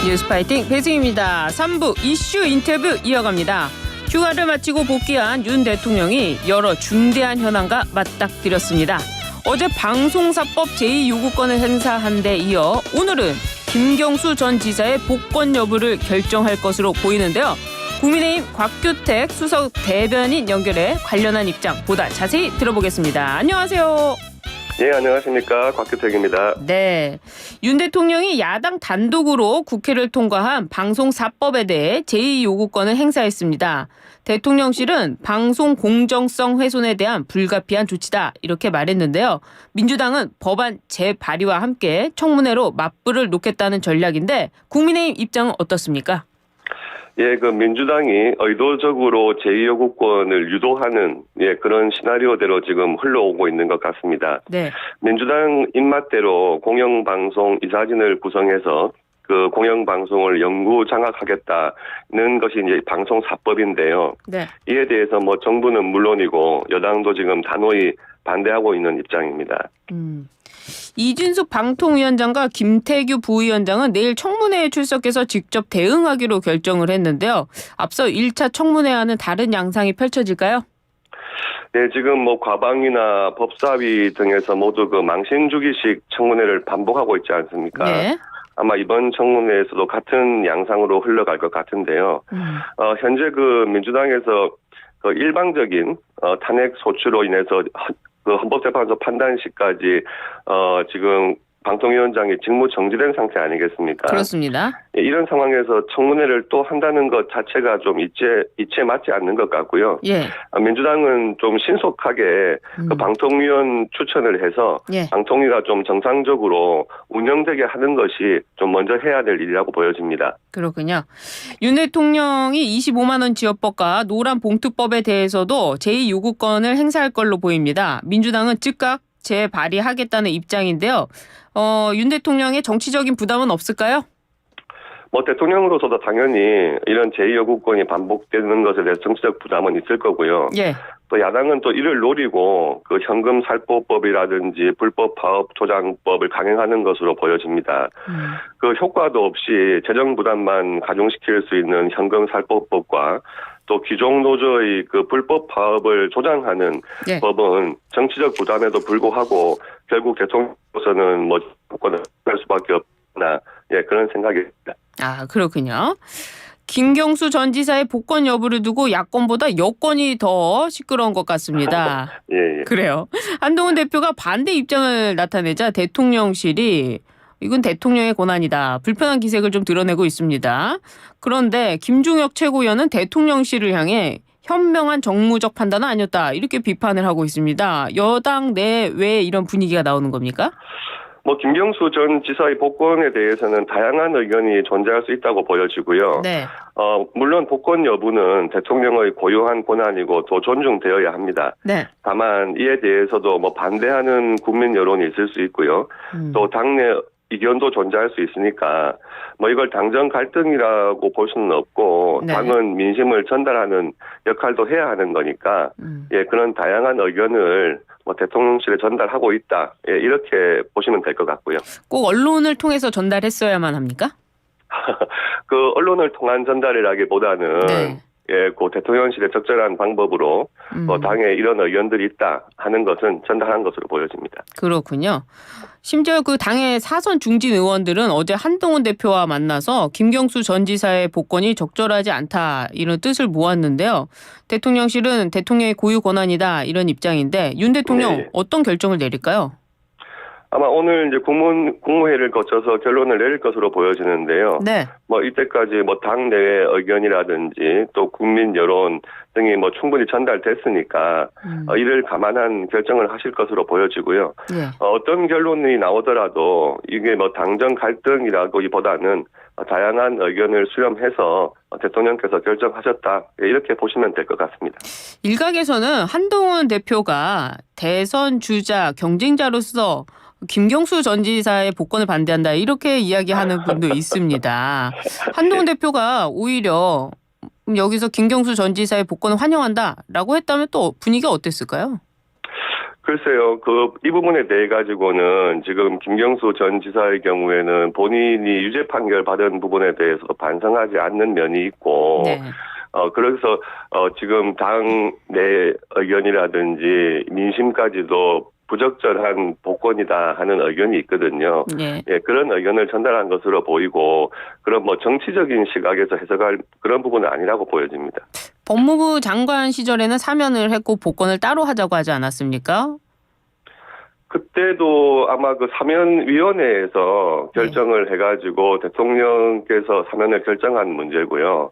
뉴스파이팅 배승입니다. 3부 이슈 인터뷰 이어갑니다. 휴가를 마치고 복귀한 윤 대통령이 여러 중대한 현안과 맞닥뜨렸습니다. 어제 방송사법 제2요구권을 행사한 데 이어 오늘은 김경수 전 지사의 복권 여부를 결정할 것으로 보이는데요. 국민의힘 곽규택 수석 대변인 연결해 관련한 입장 보다 자세히 들어보겠습니다. 안녕하세요. 네, 안녕하십니까. 곽규택입니다. 네, 윤 대통령이 야당 단독으로 국회를 통과한 방송사법에 대해 제2요구권을 행사했습니다. 대통령실은 방송 공정성 훼손에 대한 불가피한 조치다 이렇게 말했는데요. 민주당은 법안 재발의와 함께 청문회로 맞불을 놓겠다는 전략인데 국민의힘 입장은 어떻습니까? 예, 민주당이 의도적으로 제2요구권을 유도하는 그런 시나리오대로 지금 흘러오고 있는 것 같습니다. 네. 민주당 입맛대로 공영방송 이사진을 구성해서 그 공영방송을 영구 장악하겠다는 것이 이제 방송사법인데요. 네. 이에 대해서 정부는 물론이고 여당도 지금 단호히 반대하고 있는 입장입니다. 이준숙 방통위원장과 김태규 부위원장은 내일 청문회에 출석해서 직접 대응하기로 결정을 했는데요. 앞서 1차 청문회와는 다른 양상이 펼쳐질까요? 네, 지금 과방위나 법사위 등에서 모두 망신주기식 청문회를 반복하고 있지 않습니까? 네. 아마 이번 청문회에서도 같은 양상으로 흘러갈 것 같은데요. 현재 민주당에서 일방적인 탄핵 소추로 인해서 헌법재판소 판단시까지 지금 방통위원장이 직무 정지된 상태 아니겠습니까? 그렇습니다. 이런 상황에서 청문회를 또 한다는 것 자체가 좀 이치에 맞지 않는 것 같고요. 예. 민주당은 좀 신속하게 방통위원 추천을 해서 예. 방통위가 좀 정상적으로 운영되게 하는 것이 좀 먼저 해야 될 일이라고 보여집니다. 그렇군요. 윤 대통령이 25만 원 지원법과 노란 봉투법에 대해서도 제2요구권을 행사할 걸로 보입니다. 민주당은 즉각 재발의하겠다는 입장인데요. 윤 대통령의 정치적인 부담은 없을까요? 대통령으로서도 당연히 이런 제2요구권이 반복되는 것에 대해서 정치적 부담은 있을 거고요. 예. 또 야당은 또 이를 노리고 현금 살포법이라든지 불법 파업 조장법을 강행하는 것으로 보여집니다. 효과도 없이 재정 부담만 가중시킬 수 있는 현금 살포법과 또 귀족 노조의 불법 파업을 조장하는 네. 법은 정치적 부담에도 불구하고 결국 대통령으로서는 조건을 할 수밖에 없나 그런 생각입니다. 아, 그렇군요. 김경수 전 지사의 복권 여부를 두고 야권보다 여권이 더 시끄러운 것 같습니다. 예. 그래요. 한동훈 대표가 반대 입장을 나타내자 대통령실이 이건 대통령의 권한이다. 불편한 기색을 좀 드러내고 있습니다. 그런데 김종혁 최고위원은 대통령실을 향해 현명한 정무적 판단은 아니었다. 이렇게 비판을 하고 있습니다. 여당 내외에 이런 분위기가 나오는 겁니까? 김경수 전 지사의 복권에 대해서는 다양한 의견이 존재할 수 있다고 보여지고요. 네. 물론 복권 여부는 대통령의 고유한 권한이고 또 존중되어야 합니다. 네. 다만 이에 대해서도 반대하는 국민 여론이 있을 수 있고요. 또 당내 이견도 존재할 수 있으니까 이걸 당정 갈등이라고 볼 수는 없고 네. 당은 민심을 전달하는 역할도 해야 하는 거니까 그런 다양한 의견을 대통령실에 전달하고 있다. 이렇게 보시면 될 것 같고요. 꼭 언론을 통해서 전달했어야만 합니까? 언론을 통한 전달이라기보다는 네. 대통령실의 적절한 방법으로 당에 이런 의견들이 있다 하는 것은 전달한 것으로 보여집니다. 그렇군요. 심지어 당의 사선 중진 의원들은 어제 한동훈 대표와 만나서 김경수 전 지사의 복권이 적절하지 않다 이런 뜻을 모았는데요. 대통령실은 대통령의 고유 권한이다 이런 입장인데 윤 대통령 네. 어떤 결정을 내릴까요? 아마 오늘 이제 국무회의를 거쳐서 결론을 내릴 것으로 보여지는데요. 네. 이때까지 당내의 의견이라든지 또 국민 여론 등이 충분히 전달됐으니까 이를 감안한 결정을 하실 것으로 보여지고요. 네. 어떤 결론이 나오더라도 이게 당정 갈등이라기보다는 다양한 의견을 수렴해서 대통령께서 결정하셨다 이렇게 보시면 될 것 같습니다. 일각에서는 한동훈 대표가 대선 주자 경쟁자로서 김경수 전 지사의 복권을 반대한다 이렇게 이야기하는 분도 있습니다. 한동훈 대표가 오히려 여기서 김경수 전 지사의 복권을 환영한다라고 했다면 또 분위기가 어땠을까요? 글쎄요, 이 부분에 대해 가지고는 지금 김경수 전 지사의 경우에는 본인이 유죄 판결 받은 부분에 대해서 반성하지 않는 면이 있고, 네. 그래서, 지금 당 내 의견이라든지 민심까지도 부적절한 복권이다 하는 의견이 있거든요. 네. 예, 그런 의견을 전달한 것으로 보이고, 그런 뭐 정치적인 시각에서 해석할 그런 부분은 아니라고 보여집니다. 법무부 장관 시절에는 사면을 했고 복권을 따로 하자고 하지 않았습니까? 그때도 아마 그 사면위원회에서 결정을 해가지고 대통령께서 사면을 결정한 문제고요.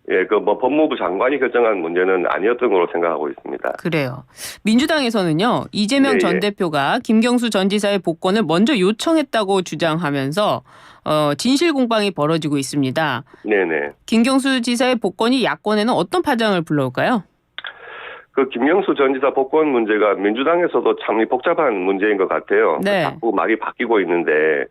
예, 그 뭐 법무부 장관이 결정한 문제는 아니었던 걸로 생각하고 있습니다. 그래요. 민주당에서는요, 이재명 예, 전 예. 대표가 김경수 전 지사의 복권을 먼저 요청했다고 주장하면서 진실 공방이 벌어지고 있습니다. 네네. 김경수 지사의 복권이 야권에는 어떤 파장을 불러올까요? 그 김경수 전 지사 복권 문제가 민주당에서도 참 복잡한 문제인 것 같아요. 네. 자꾸 말이 바뀌고 있는데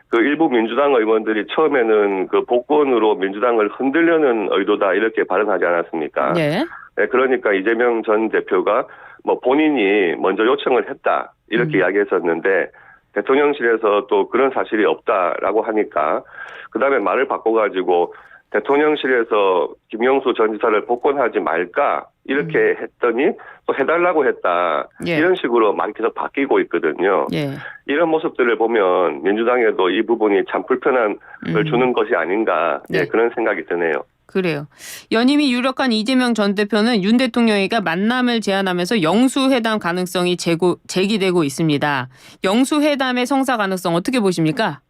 그 일부 민주당 의원들이 처음에는 그 복권으로 민주당을 흔들려는 의도다 이렇게 발언하지 않았습니까? 네. 네, 그러니까 이재명 전 대표가 뭐 본인이 먼저 요청을 했다 이렇게 이야기했었는데 대통령실에서 또 그런 사실이 없다라고 하니까 그다음에 말을 바꿔가지고 대통령실에서 김경수 전 지사를 복권하지 말까 이렇게 했더니 또 해달라고 했다. 예. 이런 식으로 말이 계속 바뀌고 있거든요. 예. 이런 모습들을 보면 민주당에도 이 부분이 참 불편함을 주는 것이 아닌가 네. 예, 그런 생각이 드네요. 그래요. 연임이 유력한 이재명 전 대표는 윤 대통령이가 만남을 제안하면서 영수회담 가능성이 제기되고 있습니다. 영수회담의 성사 가능성 어떻게 보십니까?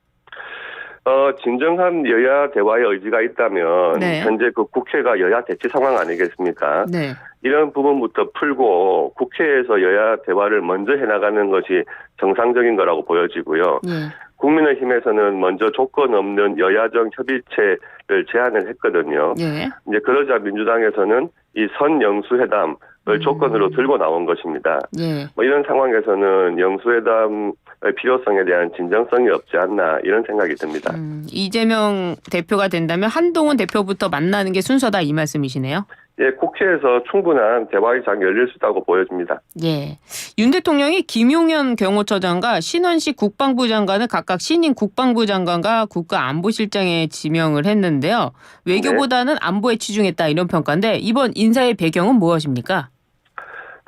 진정한 여야 대화의 의지가 있다면 네. 현재 그 국회가 여야 대치 상황 아니겠습니까? 네. 이런 부분부터 풀고 국회에서 여야 대화를 먼저 해나가는 것이 정상적인 거라고 보여지고요. 예. 국민의힘에서는 먼저 조건 없는 여야정 협의체를 제안을 했거든요. 예. 이제 그러자 민주당에서는 이 선영수회담을 조건으로 들고 나온 것입니다. 예. 뭐 이런 상황에서는 영수회담의 필요성에 대한 진정성이 없지 않나 이런 생각이 듭니다. 이재명 대표가 된다면 한동훈 대표부터 만나는 게 순서다 이 말씀이시네요. 예, 국회에서 충분한 대화의 장이 열릴 수 있다고 보여집니다. 예. 윤 대통령이 김용현 경호처장과 신원식 국방부 장관을 각각 신임 국방부 장관과 국가안보실장에 지명을 했는데요. 외교보다는 안보에 치중했다 이런 평가인데 이번 인사의 배경은 무엇입니까?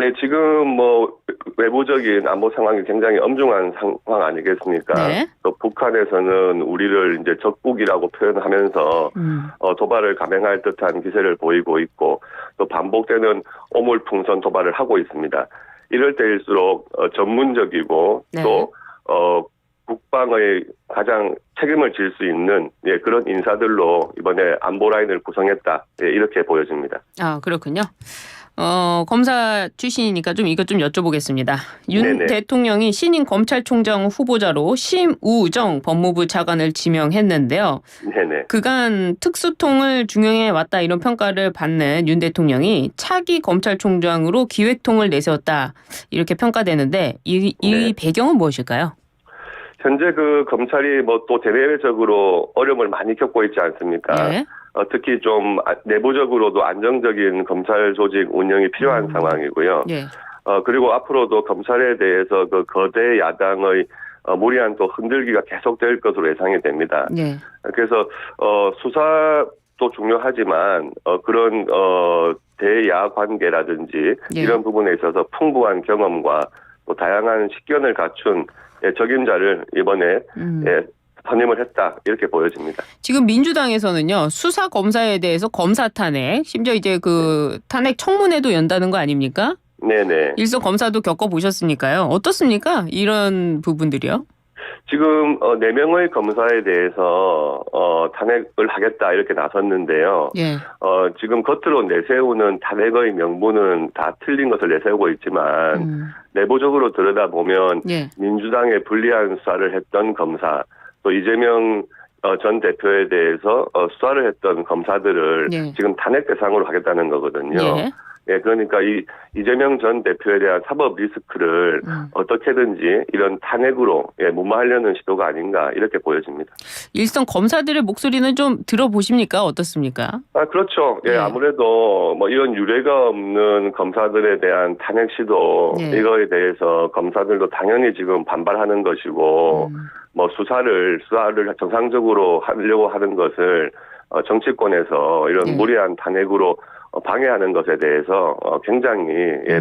네, 지금 뭐 외부적인 안보 상황이 굉장히 엄중한 상황 아니겠습니까? 네. 또 북한에서는 우리를 이제 적국이라고 표현하면서 도발을 감행할 듯한 기세를 보이고 있고 또 반복되는 오물풍선 도발을 하고 있습니다. 이럴 때일수록 전문적이고 네. 또 국방의 가장 책임을 질 수 있는 예, 그런 인사들로 이번에 안보 라인을 구성했다 예, 이렇게 보여집니다. 아, 그렇군요. 검사 출신이니까 좀 이것 좀 여쭤보겠습니다. 윤 네네. 대통령이 신임 검찰총장 후보자로 심우정 법무부 차관을 지명했는데요. 네네. 그간 특수통을 중용해 왔다 이런 평가를 받는 윤 대통령이 차기 검찰총장으로 기획통을 내세웠다 이렇게 평가되는데 이 네. 배경은 무엇일까요? 현재 그 검찰이 뭐 또 대내적으로 어려움을 많이 겪고 있지 않습니까? 예. 특히 좀 내부적으로도 안정적인 검찰 조직 운영이 필요한 상황이고요. 예. 그리고 앞으로도 검찰에 대해서 그 거대 야당의 무리한 또 흔들기가 계속될 것으로 예상이 됩니다. 예. 그래서 수사도 중요하지만 그런 대야 관계라든지 예. 이런 부분에 있어서 풍부한 경험과 또 다양한 식견을 갖춘 적임자를 이번에 선임을 했다 이렇게 보여집니다. 지금 민주당에서는요 수사 검사에 대해서 검사 탄핵 심지어 이제 그 탄핵 청문회도 연다는 거 아닙니까? 네네. 일선 검사도 겪어보셨으니까요. 어떻습니까? 이런 부분들이요? 지금 4명의 검사에 대해서 탄핵을 하겠다 이렇게 나섰는데요. 예. 지금 겉으로 내세우는 탄핵의 명분은 다 틀린 것을 내세우고 있지만 내부적으로 들여다보면 예. 민주당에 불리한 수사를 했던 검사 또 이재명 전 대표에 대해서 수사를 했던 검사들을 예. 지금 탄핵 대상으로 하겠다는 거거든요. 예. 예, 그러니까 이재명 전 대표에 대한 사법 리스크를 어떻게든지 이런 탄핵으로 무마하려는 시도가 아닌가 이렇게 보여집니다. 일선 검사들의 목소리는 좀 들어보십니까? 어떻습니까? 그렇죠. 예, 예. 아무래도 뭐 이런 유례가 없는 검사들에 대한 탄핵 시도 예. 이거에 대해서 검사들도 당연히 지금 반발하는 것이고 뭐 수사를 정상적으로 하려고 하는 것을 정치권에서 이런 예. 무리한 탄핵으로 방해하는 것에 대해서 굉장히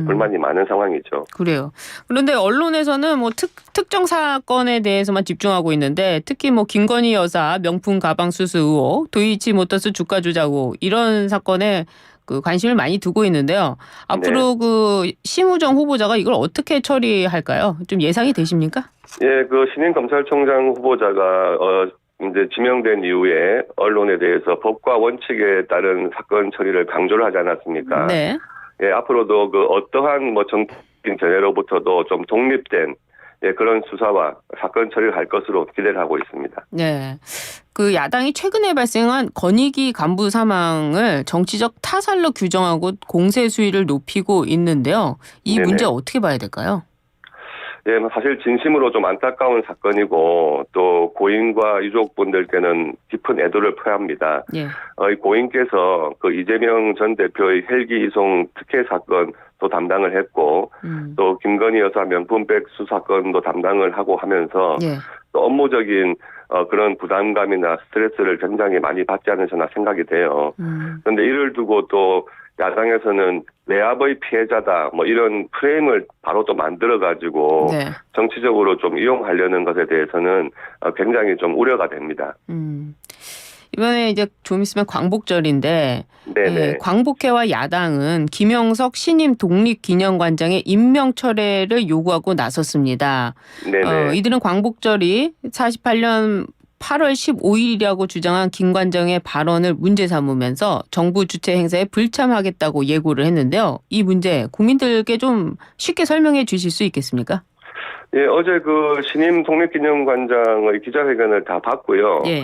불만이 많은 상황이죠. 그래요. 그런데 언론에서는 뭐 특정 사건에 대해서만 집중하고 있는데 특히 뭐 김건희 여사 명품 가방 수수 의혹, 도이치모터스 주가 조작 의혹 이런 사건에 그 관심을 많이 두고 있는데요. 앞으로 네. 그 심우정 후보자가 이걸 어떻게 처리할까요? 좀 예상이 되십니까? 예, 그 신임 검찰총장 후보자가 이제 지명된 이후에 언론에 대해서 법과 원칙에 따른 사건 처리를 강조를 하지 않았습니까? 네. 예, 앞으로도 그 어떠한 뭐 정치적인 견해로부터도 좀 독립된 그런 수사와 사건 처리를 할 것으로 기대를 하고 있습니다. 네. 그 야당이 최근에 발생한 권익위 간부 사망을 정치적 타살로 규정하고 공세 수위를 높이고 있는데요. 이 네네. 문제 어떻게 봐야 될까요? 예, 사실 진심으로 좀 안타까운 사건이고 또 고인과 유족분들께는 깊은 애도를 표합니다. 예. 이 고인께서 그 이재명 전 대표의 헬기 이송 특혜 사건도 담당을 했고 또 김건희 여사 명품백 수사건도 담당을 하고 하면서 예. 또 업무적인 그런 부담감이나 스트레스를 굉장히 많이 받지 않으셨나 생각이 돼요. 그런데 이를 두고 또 야당에서는 내압의 피해자다 뭐 이런 프레임을 바로 또 만들어가지고 네. 정치적으로 좀 이용하려는 것에 대해서는 굉장히 좀 우려가 됩니다. 이번에 이제 좀 있으면 광복절인데 네네. 광복회와 야당은 김영석 신임 독립기념관장의 임명 철회를 요구하고 나섰습니다. 네네. 이들은 광복절이 48년 8월 15일이라고 주장한 김 관장의 발언을 문제 삼으면서 정부 주최 행사에 불참하겠다고 예고를 했는데요. 이 문제 국민들께 좀 쉽게 설명해 주실 수 있겠습니까? 예, 어제 그 신임 독립기념관장의 기자회견을 다 봤고요. 예.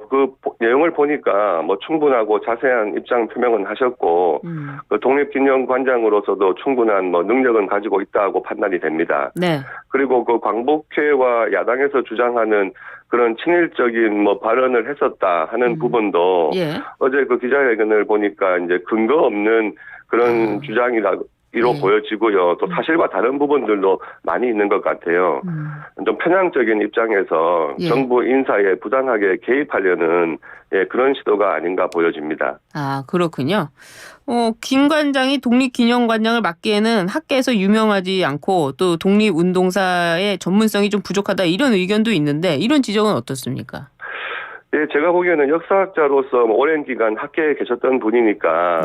그 내용을 보니까 뭐 충분하고 자세한 입장 표명은 하셨고, 그 독립기념관장으로서도 충분한 뭐 능력은 가지고 있다고 판단이 됩니다. 네. 그리고 그 광복회와 야당에서 주장하는 그런 친일적인 뭐 발언을 했었다 하는 부분도 예. 어제 그 기자회견을 보니까 이제 근거 없는 그런 주장이라고 보여지고요. 또 사실과 다른 부분들도 많이 있는 것 같아요. 좀 편향적인 입장에서 정부 인사에 부당하게 개입하려는 그런 시도가 아닌가 보여집니다. 아, 그렇군요. 김 관장이 독립기념관장을 맡기에는 학계에서 유명하지 않고 또 독립운동사의 전문성이 좀 부족하다 이런 의견도 있는데 이런 지적은 어떻습니까? 예, 제가 보기에는 역사학자로서 오랜 기간 학계에 계셨던 분이니까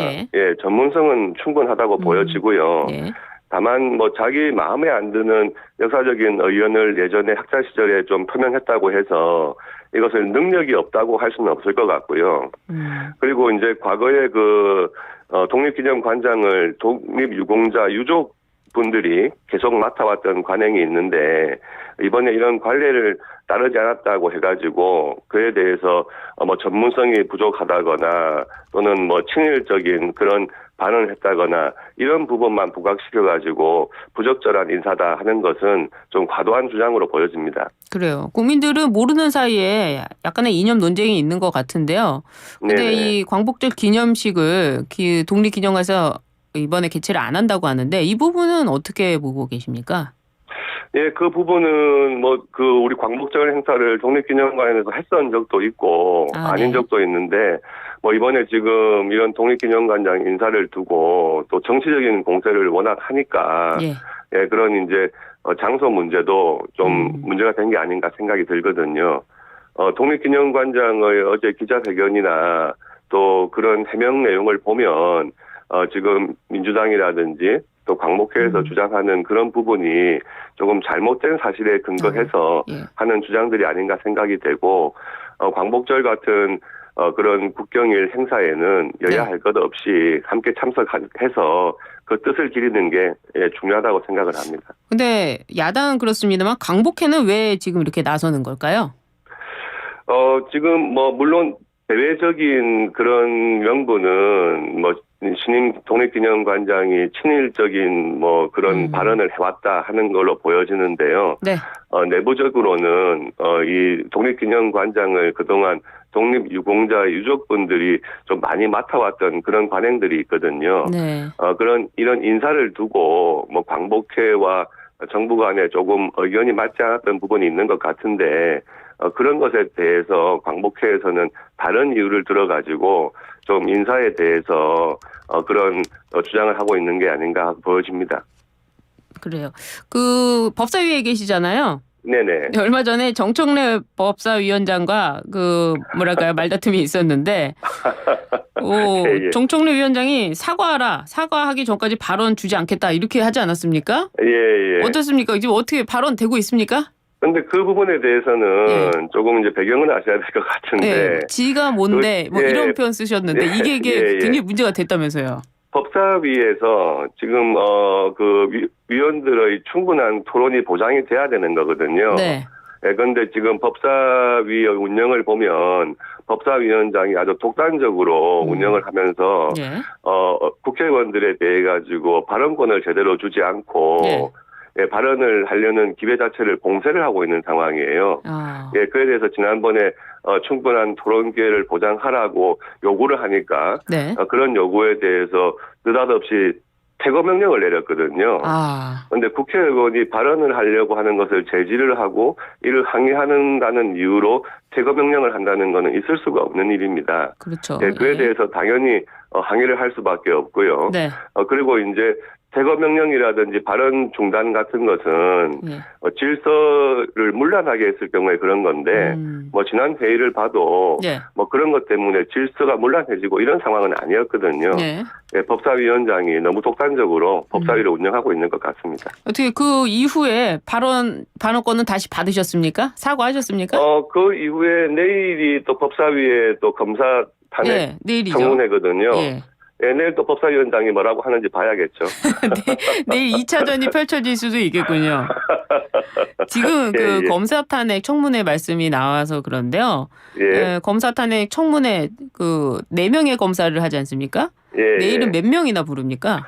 전문성은 충분하다고 보여지고요. 다만 뭐 자기 마음에 안 드는 역사적인 의견을 예전에 학자 시절에 좀 표명했다고 해서 이것을 능력이 없다고 할 수는 없을 것 같고요. 그리고 이제 과거에 그 독립기념관장을 독립유공자 유족분들이 계속 맡아왔던 관행이 있는데 이번에 이런 관례를 따르지 않았다고 해가지고 그에 대해서 뭐 전문성이 부족하다거나 또는 뭐 친일적인 그런 발언을 했다거나 이런 부분만 부각시켜가지고 부적절한 인사다 하는 것은 좀 과도한 주장으로 보여집니다. 그래요. 국민들은 모르는 사이에 약간의 이념 논쟁이 있는 것 같은데요. 근데 이 광복절 기념식을 독립기념관에서 이번에 개최를 안 한다고 하는데 이 부분은 어떻게 보고 계십니까? 예, 그 부분은 뭐 우리 광복절 행사를 독립기념관에서 했던 적도 있고 아닌 적도 있는데 뭐 이번에 지금 이런 독립기념관장 인사를 두고 또 정치적인 공세를 워낙 하니까 그런 이제 장소 문제도 좀 문제가 된 게 아닌가 생각이 들거든요. 독립기념관장의 어제 기자회견이나 또 그런 해명 내용을 보면 지금 민주당이라든지 또 광복회에서 주장하는 그런 부분이 조금 잘못된 사실에 근거해서 하는 주장들이 아닌가 생각이 되고 광복절 같은 그런 국경일 행사에는 여야 할 것 없이 함께 참석해서 그 뜻을 기리는 게 중요하다고 생각을 합니다. 근데 야당은 그렇습니다만 광복회는 왜 지금 이렇게 나서는 걸까요? 지금 뭐 물론 대외적인 그런 명분은 뭐 신임 독립기념관장이 친일적인 뭐 그런 발언을 해왔다 하는 걸로 보여지는데요. 네. 내부적으로는 이 독립기념관장을 그동안 독립유공자 유족분들이 좀 많이 맡아왔던 그런 관행들이 있거든요. 네. 이런 인사를 두고 뭐 광복회와 정부 간에 조금 의견이 맞지 않았던 부분이 있는 것 같은데 그런 것에 대해서 광복회에서는 다른 이유를 들어가지고 좀 인사에 대해서 그런 주장을 하고 있는 게 아닌가 보여집니다. 그래요. 그 법사위에 계시잖아요. 네네. 얼마 전에 정청래 법사위원장과 그 뭐랄까요 말다툼이 있었는데, 예, 예. 정청래 위원장이 사과하기 전까지 발언 주지 않겠다 이렇게 하지 않았습니까? 예. 어떻습니까? 지금 어떻게 발언 되고 있습니까? 근데 그 부분에 대해서는 조금 이제 배경을 아셔야 될 것 같은데. 지가 뭔데 뭐 예. 이런 표현 쓰셨는데 이게 굉장히 문제가 됐다면서요. 법사위에서 지금 그 위원들의 충분한 토론이 보장이 돼야 되는 거거든요. 네. 그런데 지금 법사위의 운영을 보면 법사위원장이 아주 독단적으로 운영을 하면서 예. 국회의원들에 대해 가지고 발언권을 제대로 주지 않고 발언을 하려는 기회 자체를 봉쇄를 하고 있는 상황이에요. 그에 대해서 지난번에 충분한 토론 기회를 보장하라고 요구를 하니까 그런 요구에 대해서 느닷없이 퇴거 명령을 내렸거든요. 그런데 국회의원이 발언을 하려고 하는 것을 제지를 하고 이를 항의한다는 이유로 퇴거 명령을 한다는 것은 있을 수가 없는 일입니다. 그렇죠. 그에 대해서 당연히 항의를 할 수밖에 없고요. 그리고 이제 퇴거 명령이라든지 발언 중단 같은 것은 질서를 문란하게 했을 경우에 그런 건데 뭐 지난 회의를 봐도 뭐 그런 것 때문에 질서가 문란해지고 이런 상황은 아니었거든요. 법사위원장이 너무 독단적으로 법사위를 운영하고 있는 것 같습니다. 어떻게 그 이후에 발언권은 다시 받으셨습니까? 사과하셨습니까? 그 이후에 내일이 또 법사위에 또 검사 탄핵 청문회거든요. 내일 또 법사위원장이 뭐라고 하는지 봐야겠죠. 내일 2차전이 펼쳐질 수도 있겠군요. 지금 그 검사 탄핵 청문회 말씀이 나와서 그런데요. 검사 탄핵 청문회 그 4명의 검사를 하지 않습니까? 내일은 몇 명이나 부릅니까?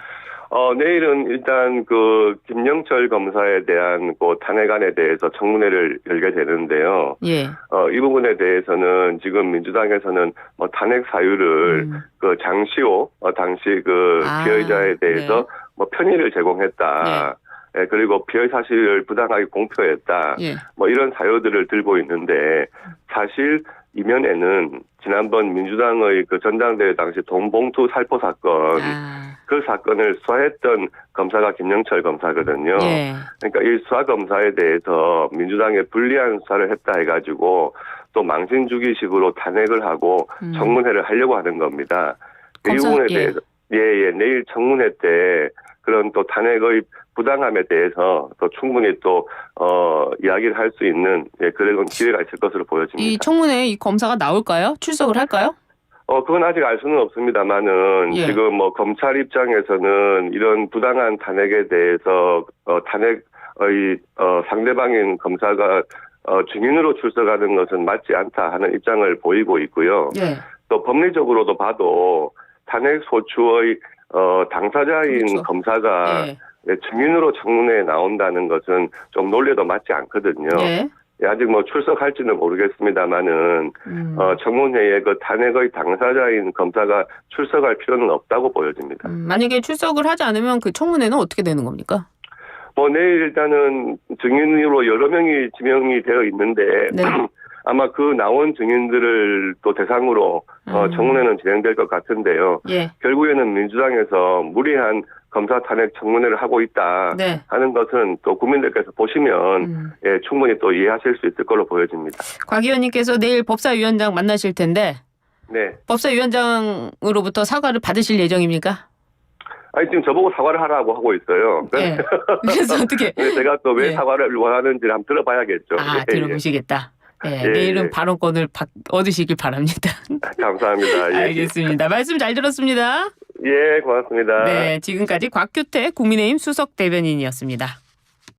내일은 일단 그 김영철 검사에 대한 그 탄핵안에 대해서 청문회를 열게 되는데요. 이 부분에 대해서는 지금 민주당에서는 뭐 탄핵 사유를 그 장시호 당시 그 피의자에 대해서 뭐 편의를 제공했다. 그리고 피의 사실을 부당하게 공표했다. 뭐 이런 사유들을 들고 있는데 사실 이면에는 지난번 민주당의 그 전당대회 당시 돈봉투 살포 사건 그 사건을 수사했던 검사가 김영철 검사거든요. 그러니까 이 수사 검사에 대해서 민주당에 불리한 수사를 했다 해가지고 또 망신 주기식으로 탄핵을 하고 청문회를 하려고 하는 겁니다. 이 부분에 대해서 내일 청문회 때 그런 또 탄핵의 부당함에 대해서 또 충분히 또 이야기를 할 수 있는 그런 기회가 있을 것으로 보여집니다. 이 청문회에 이 검사가 나올까요? 출석을 할까요? 그건 아직 알 수는 없습니다만은 지금 뭐 검찰 입장에서는 이런 부당한 탄핵에 대해서 탄핵의 상대방인 검사가 증인으로 출석하는 것은 맞지 않다 하는 입장을 보이고 있고요. 또 법리적으로도 봐도 탄핵 소추의 당사자인 검사가 증인으로 청문회에 나온다는 것은 좀 논리도 맞지 않거든요. 아직 뭐 출석할지는 모르겠습니다만은 청문회에 그 탄핵의 당사자인 검사가 출석할 필요는 없다고 보여집니다. 만약에 출석을 하지 않으면 그 청문회는 어떻게 되는 겁니까? 뭐 내일 일단은 증인으로 여러 명이 지명이 되어 있는데 아마 그 나온 증인들을 또 대상으로 청문회는 진행될 것 같은데요. 결국에는 민주당에서 무리한 검사 탄핵 청문회를 하고 있다 하는 것은 또 국민들께서 보시면 충분히 또 이해하실 수 있을 걸로 보여집니다. 곽 의원님께서 내일 법사위원장 만나실 텐데 법사위원장으로부터 사과를 받으실 예정입니까? 아니 지금 저보고 사과를 하라고 하고 있어요. 그래서 어떻게? 제가 또 왜 사과를 원하는지 한번 들어봐야겠죠. 들어보시겠다. 내일은 발언권을 얻으시길 바랍니다. 감사합니다. 알겠습니다. 말씀 잘 들었습니다. 고맙습니다. 지금까지 곽규택 국민의힘 수석 대변인이었습니다.